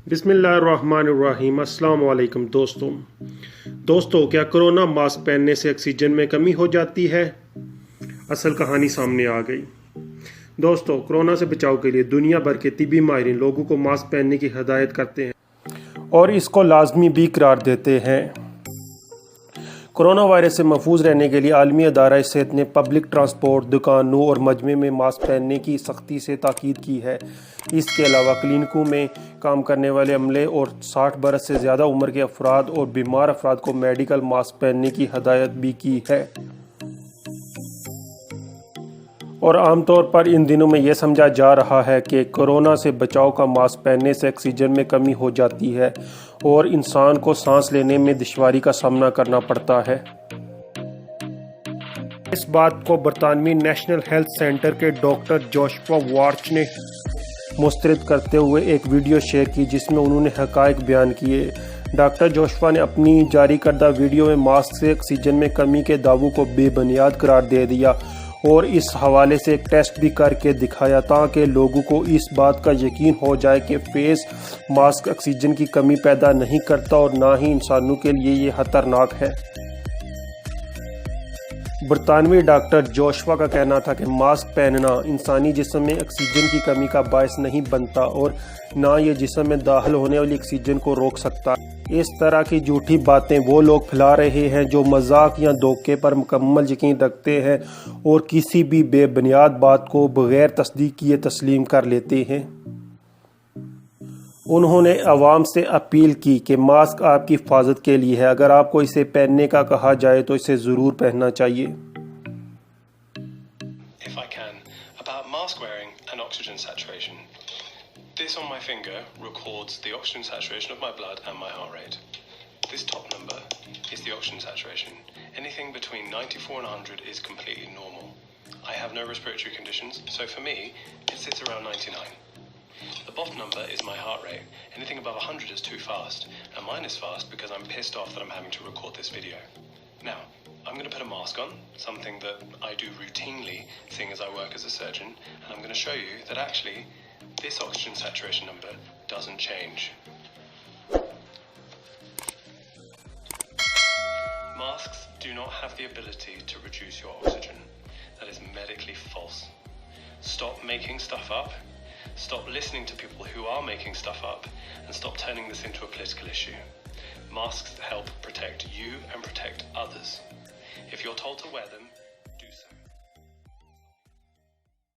بسم اللہ الرحمن الرحیم۔ السلام علیکم دوستو کیا کرونا ماسک پہننے سے آکسیجن میں کمی ہو جاتی ہے؟ اصل کہانی سامنے آ گئی۔ دوستو کرونا سے بچاؤ کے لیے دنیا بھر کے طبی ماہرین لوگوں کو ماسک پہننے کی ہدایت کرتے ہیں اور اس کو لازمی بھی قرار دیتے ہیں۔ کرونا وائرس سے محفوظ رہنے کے لیے عالمی ادارہ صحت نے پبلک ٹرانسپورٹ، دکانوں اور مجمع میں ماسک پہننے کی سختی سے تاکید کی ہے۔ اس کے علاوہ کلینکوں میں کام کرنے والے عملے اور 60 برس سے زیادہ عمر کے افراد اور بیمار افراد کو میڈیکل ماسک پہننے کی ہدایت بھی کی ہے۔ اور عام طور پر ان دنوں میں یہ سمجھا جا رہا ہے کہ کرونا سے بچاؤ کا ماسک پہننے سے آکسیجن میں کمی ہو جاتی ہے اور انسان کو سانس لینے میں دشواری کا سامنا کرنا پڑتا ہے۔ اس بات کو برطانوی نیشنل ہیلتھ سینٹر کے ڈاکٹر جوشوا وارچ نے مسترد کرتے ہوئے ایک ویڈیو شیئر کی جس میں انہوں نے حقائق بیان کیے۔ ڈاکٹر جوشوا نے اپنی جاری کردہ ویڈیو میں ماسک سے آکسیجن میں کمی کے دعووں کو بے بنیاد قرار دے دیا اور اس حوالے سے ایک ٹیسٹ بھی کر کے دکھایا تاکہ لوگوں کو اس بات کا یقین ہو جائے کہ فیس ماسک آکسیجن کی کمی پیدا نہیں کرتا اور نہ ہی انسانوں کے لیے یہ خطرناک ہے۔ برطانوی ڈاکٹر جوشوا کا کہنا تھا کہ ماسک پہننا انسانی جسم میں آکسیجن کی کمی کا باعث نہیں بنتا اور نہ یہ جسم میں داخل ہونے والی آکسیجن کو روک سکتا۔ اس طرح کی جھوٹی باتیں وہ لوگ پھیلا رہے ہیں جو مذاق یا دھوکے پر مکمل یقین رکھتے ہیں اور کسی بھی بے بنیاد بات کو بغیر تصدیق کیے تسلیم کر لیتے ہیں۔ انہوں نے عوام سے اپیل کی کہ ماسک آپ کی حفاظت کے لیے ہے، اگر آپ کو اسے پہننے کا کہا جائے تو اسے ضرور پہننا چاہیے۔ If I can, about mask wearing and oxygen saturation. This on my finger records the oxygen saturation of my blood and my heart rate. This top number is the oxygen saturation. Anything between 94 and 100 is completely normal. I have no respiratory conditions, so for me, it sits around 99. The bottom number is my heart rate. Anything above 100 is too fast, and mine is fast because I'm pissed off that I'm having to record this video. Now, I'm going to put a mask on, something that I do routinely, seeing as I work as a surgeon, and I'm going to show you that actually this oxygen saturation number doesn't change. Masks do not have the ability to reduce your oxygen. That is medically false. Stop making stuff up. Stop listening to people who are making stuff up, and stop turning this into a political issue. Masks help protect you and protect others. If you're told to wear them,